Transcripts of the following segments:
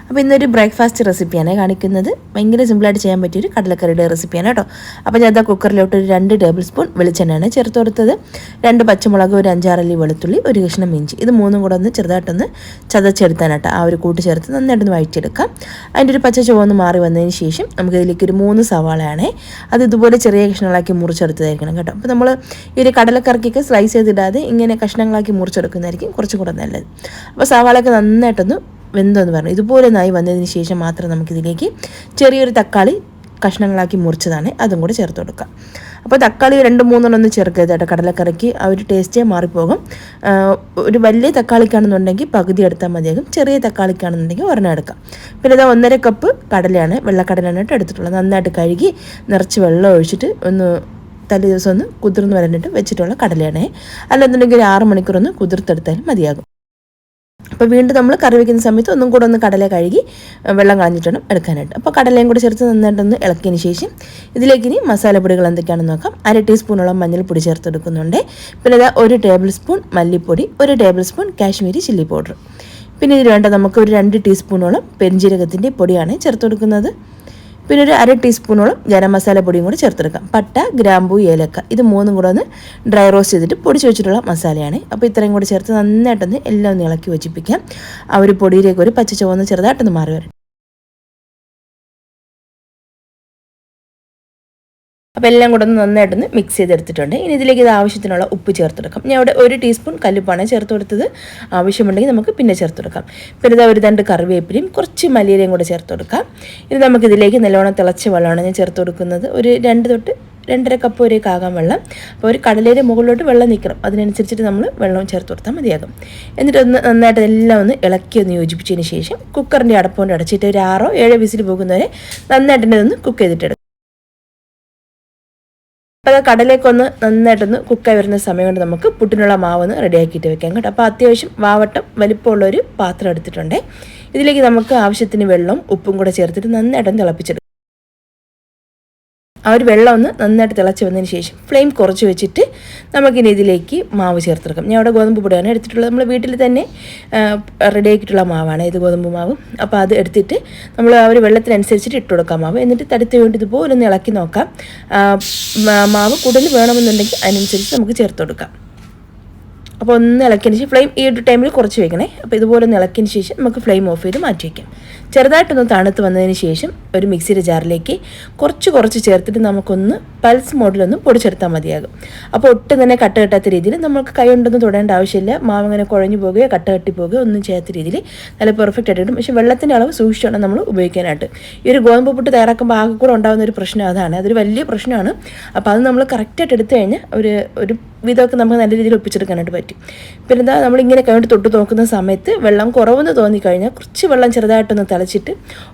അപ്പോൾ ഇന്നൊരു ബ്രേക്ക്ഫാസ്റ്റ് റെസിപ്പിയാണ് കാണിക്കുന്നത്. ഭയങ്കര സിമ്പിളായിട്ട് ചെയ്യാൻ പറ്റിയൊരു കടലക്കറിയുടെ റെസിപ്പിയാണ് കേട്ടോ. അപ്പോൾ ഞാൻ കുക്കറിലോട്ട് ഒരു 2 ടേബിൾ സ്പൂൺ വെളിച്ചെണ്ണയാണ് ചേർത്ത് കൊടുത്തത്. 2 പച്ചമുളക്, ഒരു 5-6 അല്ലി വെളുത്തുള്ളി, ഒരു കഷ്ണം ഇഞ്ചി, ഇത് മൂന്നും കൂടെ ഒന്ന് ചെറുതായിട്ടൊന്ന് ചതച്ചെടുത്താനായിട്ട് ആ ഒരു കൂട്ട് ചേർത്ത് നന്നായിട്ടൊന്ന് വഴറ്റിയെടുക്കാം. അതിൻ്റെ ഒരു പച്ച ചുവന്ന് മാറി വന്നതിന് ശേഷം നമുക്കിതിലേക്ക് ഒരു 3 സവാളയാണേ, അത് ഇതുപോലെ ചെറിയ കഷ്ണങ്ങളാക്കി മുറിച്ചെടുത്തതായിരിക്കണം കേട്ടോ. അപ്പോൾ നമ്മൾ ഈ ഒരു കടലക്കറിക്കൊക്കെ സ്ലൈസ് ചെയ്തിടാതെ ഇങ്ങനെ കഷ്ണങ്ങളാക്കി മുറിച്ചെടുക്കുന്നതായിരിക്കും കുറച്ചും കൂടെ നല്ലത്. അപ്പോൾ സവാളയൊക്കെ നന്നായിട്ടൊന്ന് വെന്തോന്ന് പറഞ്ഞു ഇതുപോലെ നായി വന്നതിന് ശേഷം മാത്രം നമുക്കിതിലേക്ക് ചെറിയൊരു തക്കാളി കഷ്ണങ്ങളാക്കി മുറിച്ചതാണ്, അതും കൂടി ചേർത്ത് കൊടുക്കാം. അപ്പോൾ തക്കാളി 2-3 ഒന്ന് ചേർക്കരുത് കേട്ടോ, കടലക്കറിക്ക് ആ ഒരു ടേസ്റ്റേ മാറിപ്പോകും. ഒരു വലിയ തക്കാളിക്കാണെന്നുണ്ടെങ്കിൽ പകുതി എടുത്താൽ മതിയാകും, ചെറിയ തക്കാളിക്കാണെന്നുണ്ടെങ്കിൽ ഒരെണ്ണം എടുക്കാം. പിന്നെ ഇതാ 1.5 കപ്പ് കടലയാണ്, വെള്ളക്കടലയാണ് എടുത്തിട്ടുള്ളത്. നന്നായിട്ട് കഴുകി നിറച്ച് വെള്ളം ഒഴിച്ചിട്ട് ഒന്ന് തലേ ദിവസം ഒന്ന് കുതിർന്ന് വരണ്ടിട്ട് വെച്ചിട്ടുള്ള കടലയാണ്. അല്ലെന്നുണ്ടെങ്കിൽ ഒരു 6 മണിക്കൂർ ഒന്ന് കുതിർത്തെടുത്താലും മതിയാകും. അപ്പോൾ വീണ്ടും നമ്മൾ കറി വയ്ക്കുന്ന സമയത്ത് ഒന്നും കൂടെ ഒന്ന് കടല കഴുകി വെള്ളം കളഞ്ഞിട്ട് വേണം എടുക്കാനായിട്ട്. അപ്പോൾ കടലയും കൂടെ ചേർത്ത് നന്നായിട്ടൊന്ന് ഇളക്കിയതിന് ശേഷം ഇതിലേക്ക് ഇനി മസാലപ്പൊടികൾ എന്തൊക്കെയാണെന്ന് നോക്കാം. 1/2 ടീസ്പൂണോളം മഞ്ഞൾപ്പൊടി ചേർത്തെടുക്കുന്നുണ്ട്. പിന്നെ ഇതാ 1 ടേബിൾ സ്പൂൺ മല്ലിപ്പൊടി, 1 table spoon Kashmiri chilli powder. പിന്നെ ഇതിൽ വേണ്ട നമുക്ക് ഒരു 2 ടീസ്പൂണോളം പെരിഞ്ജീരകത്തിൻ്റെ പൊടിയാണ് ചേർത്ത് കൊടുക്കുന്നത്. പിന്നെ ഒരു 1/2 ടീസ്പൂണോളം ഗരം മസാല പൊടിയും കൂടി ചേർത്തെടുക്കാം. പട്ട, ഗ്രാമ്പൂ, ഏലക്ക, ഇത് മൂന്നും കൂടെ ഒന്ന് ഡ്രൈ റോസ്റ്റ് ചെയ്തിട്ട് പൊടിച്ച് വെച്ചിട്ടുള്ള മസാലയാണ്. അപ്പോൾ ഇത്രയും കൂടി ചേർത്ത് നന്നായിട്ടൊന്ന് എല്ലാം ഒന്ന് ഇളക്കി വെച്ചിപ്പിക്കാം. ആ ഒരു പൊടിയിലേക്ക് ഒരു പച്ച ചുവന്ന് ചെറുതായിട്ടൊന്ന് മാറി വരും. അപ്പോൾ എല്ലാം കൂടെ ഒന്ന് നന്നായിട്ടൊന്ന് മിക്സ് ചെയ്തെടുത്തിട്ടുണ്ട്. ഇനി ഇതിലേക്ക് ഇത് ആവശ്യത്തിനുള്ള ഉപ്പ് ചേർത്തെടുക്കാം. ഞാൻ ഇവിടെ 1 ടീസ്പൂൺ കല്ലുപ്പാണ് ചേർത്ത് കൊടുത്തത്. ആവശ്യമുണ്ടെങ്കിൽ നമുക്ക് പിന്നെ ചേർത്ത് കൊടുക്കാം. പിന്നെ ഇതാ ഒരു 2 കറിവേപ്പിലയും കുറച്ച് മല്ലിയിലയും കൂടെ ചേർത്ത് കൊടുക്കാം. ഇനി നമുക്കിതിലേക്ക് നല്ലോണം തിളച്ച വെള്ളമാണ് ഞാൻ ചേർത്ത് കൊടുക്കുന്നത്. ഒരു 2 തൊട്ട് 2.5 കപ്പ് വരെയൊക്കെ ആകാൻ വെള്ളം. അപ്പോൾ ഒരു കടലയുടെ മുകളിലോട്ട് വെള്ളം നിൽക്കണം, അതിനനുസരിച്ചിട്ട് നമ്മൾ വെള്ളം ചേർത്ത് കൊടുത്താൽ മതിയാകും. എന്നിട്ട് ഒന്ന് നന്നായിട്ട് എല്ലാം ഒന്ന് ഇളക്കി ഒന്ന് യോജിപ്പിച്ചതിന് ശേഷം കുക്കറിൻ്റെ അടപ്പുകൊണ്ട് അടച്ചിട്ട് ഒരു 6-7 വിസിൽ പോകുന്നവരെ നന്നായിട്ട് ഒന്ന് കുക്ക് ചെയ്തിട്ടെടുക്കും. അപ്പോൾ അത് കടലേക്കൊന്ന് നന്നായിട്ടൊന്ന് കുക്കായി വരുന്ന സമയം കൊണ്ട് നമുക്ക് പുട്ടിനുള്ള മാവൊന്ന് റെഡിയാക്കിയിട്ട് വെക്കാം കേട്ടോ. അപ്പോൾ അത്യാവശ്യം വാവട്ടം വലിപ്പമുള്ളൊരു പാത്രം എടുത്തിട്ടുണ്ട്. ഇതിലേക്ക് നമുക്ക് ആവശ്യത്തിന് വെള്ളം ഉപ്പും കൂടെ ചേർത്തിട്ട് നന്നായിട്ടൊന്ന് തിളപ്പിച്ചെടുക്കാം. ആ ഒരു വെള്ളം ഒന്ന് നന്നായിട്ട് തിളച്ച് വന്നതിന് ശേഷം ഫ്ലെയിം കുറച്ച് വെച്ചിട്ട് നമുക്കിനി ഇതിലേക്ക് മാവ് ചേർത്തെടുക്കാം. ഞാൻ അവിടെ ഗോതമ്പ് പൊടിയാണ് എടുത്തിട്ടുള്ളത്. നമ്മൾ വീട്ടിൽ തന്നെ റെഡിയാക്കിയിട്ടുള്ള മാവാണ് ഇത്, ഗോതമ്പ് മാവ്. അപ്പോൾ അത് എടുത്തിട്ട് നമ്മൾ ആ ഒരു വെള്ളത്തിനനുസരിച്ചിട്ട് ഇട്ട് കൊടുക്കാം മാവ്. എന്നിട്ട് തടുത്ത് വേണ്ടി ഇതുപോലെ ഒന്ന് ഇളക്കി നോക്കാം. മാവ് കൂടുതൽ വേണമെന്നുണ്ടെങ്കിൽ അതിനനുസരിച്ച് നമുക്ക് ചേർത്ത് കൊടുക്കാം. അപ്പോൾ ഒന്ന് ഇളക്കിയതിന് ശേഷം ഫ്ലെയിം ഈ ഒരു ടൈമിൽ കുറച്ച് വയ്ക്കണേ. അപ്പോൾ ഇതുപോലെ ഒന്ന് ഇളക്കിയതിന് ശേഷം നമുക്ക് ഫ്ലെയിം ഓഫ് ചെയ്ത് മാറ്റി വയ്ക്കാം. ചെറുതായിട്ടൊന്ന് തണുത്ത് വന്നതിന് ശേഷം ഒരു മിക്സിയുടെ ജാറിലേക്ക് കുറച്ച് ചേർത്തിട്ട് നമുക്കൊന്ന് പൾസ് മോഡിലൊന്ന് പൊടിച്ചെടുത്താൽ മതിയാകും. അപ്പോൾ ഒട്ടും തന്നെ കട്ട കെട്ടാത്ത രീതിയിൽ നമുക്ക് കൈ കൊണ്ടൊന്നും തൊടേണ്ട ആവശ്യമില്ല. മാവ് അങ്ങനെ കുഴഞ്ഞു പോകുകയോ കട്ട കെട്ടി പോകുകയോ ഒന്നും ചെയ്യാത്ത രീതിയിൽ നല്ല പെർഫെക്റ്റ് ആയിട്ട് കിട്ടും. പക്ഷേ വെള്ളത്തിൻ്റെ അളവ് സൂക്ഷിച്ചാണ് നമ്മൾ ഉപയോഗിക്കാനായിട്ട്. ഈ ഒരു ഗോതമ്പ് പുട്ട് തയ്യാറാക്കുമ്പോൾ ആകെ കൂടെ ഉണ്ടാകുന്ന ഒരു പ്രശ്നം അതാണ്, അതൊരു വലിയ പ്രശ്നമാണ്. അപ്പോൾ അത് നമ്മൾ കറക്റ്റായിട്ട് എടുത്തു കഴിഞ്ഞാൽ ഒരു വിധമൊക്കെ നമുക്ക് നല്ല രീതിയിൽ ഒപ്പിച്ചെടുക്കാനായിട്ട് പറ്റും. പിന്നെ എന്താ നമ്മളിങ്ങനെ കഴിഞ്ഞിട്ട് തൊട്ട് നോക്കുന്ന സമയത്ത് വെള്ളം കുറവെന്ന് തോന്നിക്കഴിഞ്ഞാൽ കുറച്ച് വെള്ളം ചെറുതായിട്ടൊന്ന് തിളച്ചിട്ട്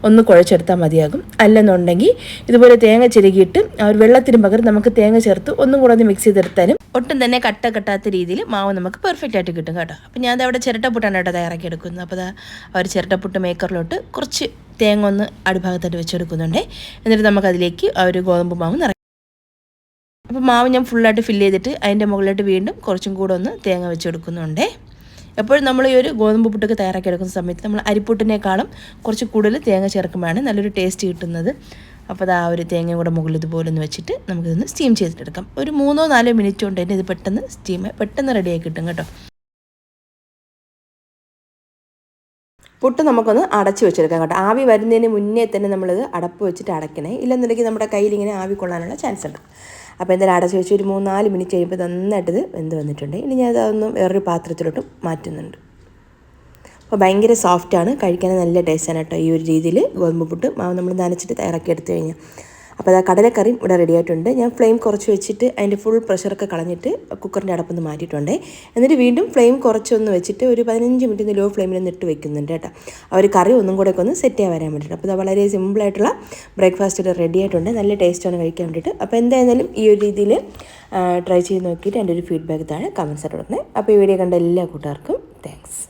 ഒന്ന് കുഴച്ചെടുത്താൽ മതിയാകും. അല്ലെന്നുണ്ടെങ്കിൽ ഇതുപോലെ തേങ്ങ ചിരകിയിട്ട് ആ ഒരു വെള്ളത്തിന് പകരം നമുക്ക് തേങ്ങ ചേർത്ത് ഒന്നും കൂടെ ഒന്ന് മിക്സ് ചെയ്തെടുത്താലും ഒട്ടും തന്നെ കട്ട കെട്ടാത്ത രീതിയിൽ മാവ് നമുക്ക് പെർഫെക്റ്റ് ആയിട്ട് കിട്ടും കേട്ടോ. അപ്പോൾ ഞാൻ അവിടെ ചിരട്ടപ്പുട്ടാണ് കേട്ടോ തയ്യാറാക്കി എടുക്കുന്നത്. അപ്പോൾ ആ ഒരു ചിരട്ടപ്പുട്ട് മേക്കറിലോട്ട് കുറച്ച് തേങ്ങ ഒന്ന് അടിഭാഗത്തായിട്ട് വെച്ചെടുക്കുന്നുണ്ട്. എന്നിട്ട് നമുക്കതിലേക്ക് ആ ഒരു ഗോതമ്പ് മാവ് നിറയ്ക്കും. അപ്പോൾ മാവ് ഞാൻ ഫുള്ളായിട്ട് ഫില്ല് ചെയ്തിട്ട് അതിൻ്റെ മുകളിലായിട്ട് വീണ്ടും കുറച്ചും കൂടെ ഒന്ന് തേങ്ങ വെച്ച് കൊടുക്കുന്നുണ്ട്. എപ്പോഴും നമ്മൾ ഈ ഒരു ഗോതമ്പ് പുട്ടൊക്കെ തയ്യാറാക്കി എടുക്കുന്ന സമയത്ത് നമ്മൾ അരിപ്പുട്ടിനേക്കാളും കുറച്ച് കൂടുതൽ തേങ്ങ ചേർക്കുമ്പോഴാണ് നല്ലൊരു ടേസ്റ്റ് കിട്ടുന്നത്. അപ്പോൾ അത് ആ ഒരു തേങ്ങയും കൂടെ മുകളിൽ ഇതുപോലെ ഒന്ന് വെച്ചിട്ട് നമുക്കിതൊന്ന് സ്റ്റീം ചെയ്തിട്ടെടുക്കാം. ഒരു 3-4 മിനിറ്റ് കൊണ്ട് തന്നെ ഇത് പെട്ടെന്ന് റെഡിയാക്കി കിട്ടും കേട്ടോ. പുട്ട് നമുക്കൊന്ന് അടച്ച് വെച്ചെടുക്കാം കേട്ടോ. ആവി വരുന്നതിന് മുന്നേ തന്നെ നമ്മളിത് അടപ്പ് വെച്ചിട്ട് അടയ്ക്കണേ, ഇല്ലെന്നുണ്ടെങ്കിൽ നമ്മുടെ കയ്യിൽ ഇങ്ങനെ ആവി കൊള്ളാനുള്ള ചാൻസ് ഉണ്ട്. അപ്പോൾ എന്തായാലും അടച്ച് വെച്ച് ഒരു 3-4 മിനിറ്റ് കഴിയുമ്പോൾ നന്നായിട്ടിത് വെന്ത് വന്നിട്ടുണ്ട്. ഇനി ഞാൻ അതൊന്ന് വേറൊരു പാത്രത്തിലോട്ട് മാറ്റുന്നുണ്ട്. അപ്പോൾ ഭയങ്കര സോഫ്റ്റാണ്, കഴിക്കാൻ നല്ല ടേസ്റ്റാണ് കേട്ടോ ഈ ഒരു രീതിയിൽ ഗോതമ്പ് പുട്ട് മാവ് നമ്മൾ നനച്ചിട്ട് തയ്യാറാക്കി എടുത്തു കഴിഞ്ഞാൽ. അപ്പോൾ ആ കടലക്കറിയും ഇവിടെ റെഡി ആയിട്ടുണ്ട്. ഞാൻ ഫ്ലെയിം കുറച്ച് വെച്ചിട്ട് അതിൻ്റെ ഫുൾ പ്രഷറൊക്കെ കളഞ്ഞിട്ട് കുക്കറിൻ്റെ അടപ്പൊന്ന് മാറ്റിയിട്ടുണ്ട്. എന്നിട്ട് വീണ്ടും ഫ്ലെയിം കുറച്ചൊന്ന് വെച്ചിട്ട് ഒരു 15 മിനിറ്റ് ലോ ഫ്ലെയിമിൽ ഒന്ന് ഇട്ട് വെക്കുന്നുണ്ട് കേട്ടോ. ആ ഒരു കറി ഒന്നും കൂടെ ഒക്കെ ഒന്ന് സെറ്റ് ചെയ്യാൻ വരാൻ വേണ്ടിയിട്ട്. അപ്പോൾ അത് വളരെ സിമ്പിളായിട്ടുള്ള ബ്രേക്ക്ഫാസ്റ്റ് ഇവിടെ റെഡി ആയിട്ടുണ്ട്. നല്ല ടേസ്റ്റാണ് കഴിക്കാൻ വേണ്ടിയിട്ട്. അപ്പോൾ എന്തായാലും ഈ ഒരു രീതിയിൽ ട്രൈ ചെയ്ത് നോക്കിയിട്ട് എൻ്റെ ഒരു ഫീഡ്ബാക്ക് താഴെ കമൻസ് ആയിട്ട് കൊടുക്കണേ. അപ്പോൾ ഈ വീഡിയോ കണ്ട എല്ലാ കൂട്ടുകാർക്കും താങ്ക്സ്.